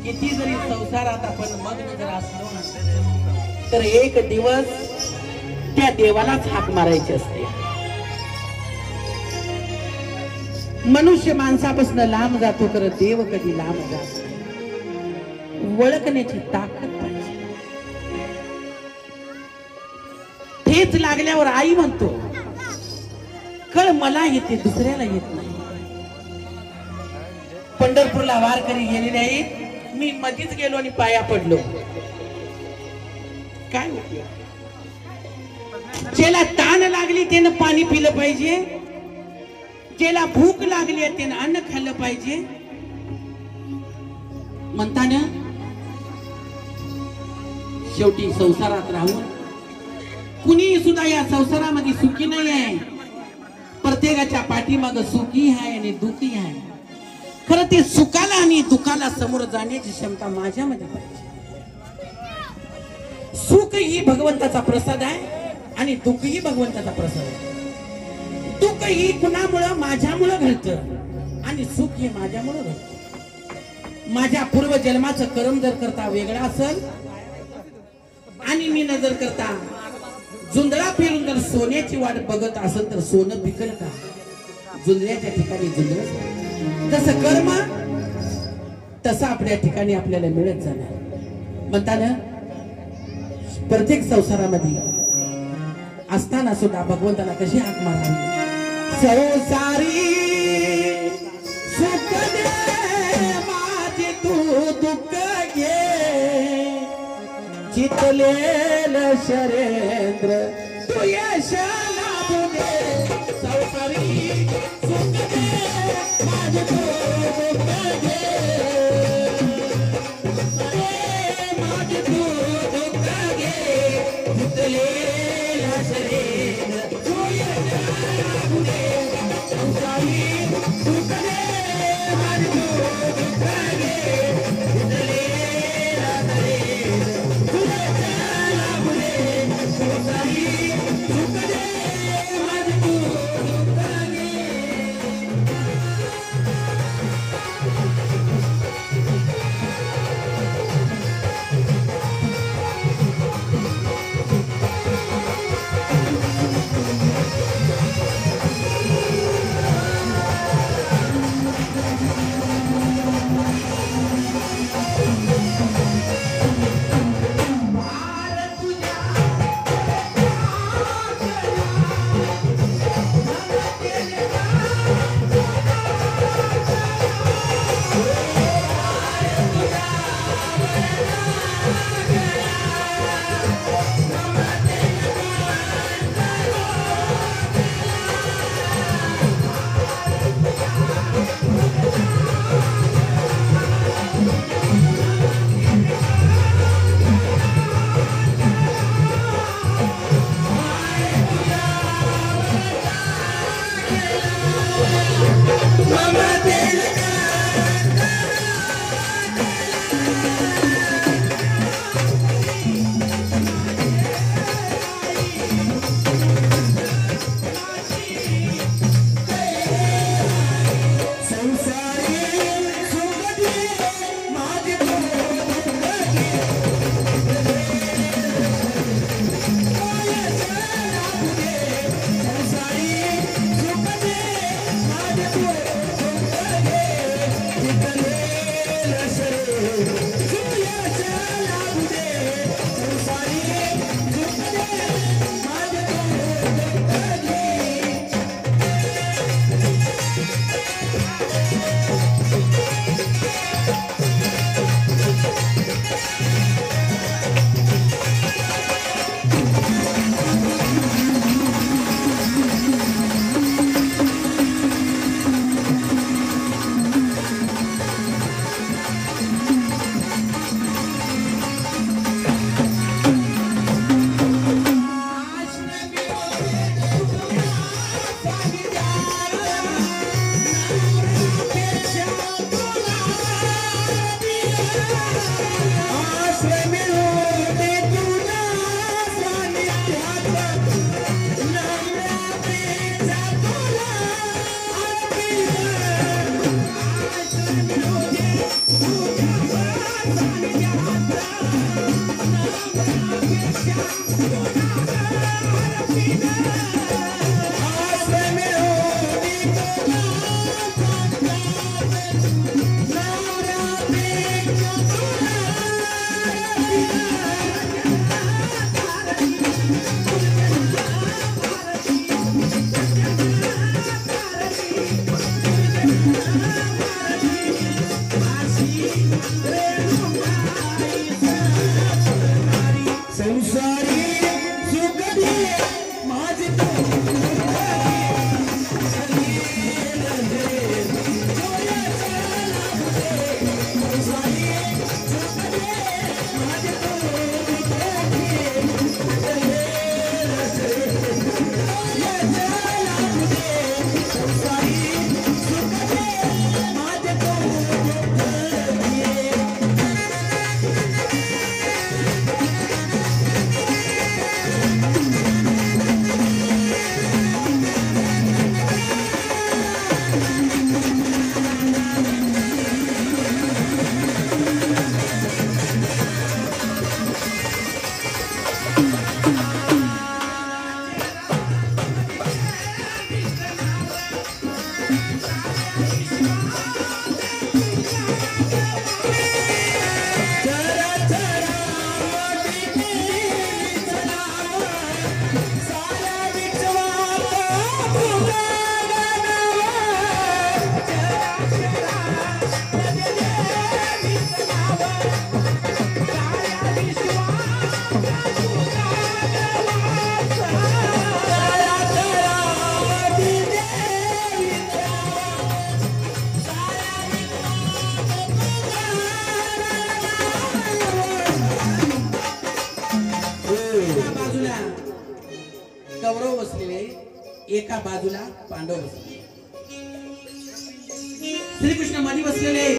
किती जरी संसारात आपण मग्न जर असलो ना तर एक दिवस त्या देवालाच हाक मारायची असते. मनुष्य माणसापासून लांब जातो तर देव कधी लांब जात नाही. ओळखण्याची ताकद पाहिजे. ठेच लागल्यावर आई म्हणतो कळ मला येते दुसऱ्याला येत नाही. पंढरपूरला वारकरी गेलेले आहेत. मी मधीच गेलो आणि पाया पडलो. काय ज्याला ताण लागली त्यानं पाणी पिलं पाहिजे. ज्याला भूक लागली त्यानं अन्न खाल्लं पाहिजे. म्हणता ना शेवटी संसारात राहून कुणी सुद्धा या संसारामध्ये सुखी नाही आहे. प्रत्येकाच्या पाठीमाग सुखी आहे आणि दुःखी आहे. खरं ते सुखाला आणि दुःखाला समोर जाण्याची क्षमता माझ्यामध्ये पाहिजे. सुख ही भगवंताचा प्रसाद आहे आणि दुःख ही भगवंताचा प्रसाद आहे. दुःख ही कुणामुळं माझ्यामुळं घडतं आणि सुख हे माझ्यामुळं घडतं. माझ्या पूर्व जन्माचं कर्म जर करता वेगळा असेल आणि मी नजर करता जुंधळा फिरून जर सोन्याची वाट बघत असेल तर सोनं पिकल का? जुंधळ्याच्या ठिकाणी जुंधळ. जसं कर्म तसं आपल्या ठिकाणी आपल्याला मिळत जाणार. म्हणता ना प्रत्येक संसारामध्ये असताना सुद्धा भगवंताला कशी हाक मारावी. संसारी सुख दे माझे तू दुःख घे. चितलेल शरेंद्र तू यश लाभू दे. संसारी सुख दे माझे तू दुःख घे. माझे तू दुःख घे. चितलेल शरेंद्र तू यश लाभू दे. संसारी सुख दे माझे तू दुःख घे. चितलेल शरेंद्र तू यश लाभू दे. संसारी सुख दे माझे तू दुःख घे. संसारी सुख दे माझे कौरव बसलेले, एका बाजूला पांडव बसलेले, श्रीकृष्ण मध्ये बसलेले.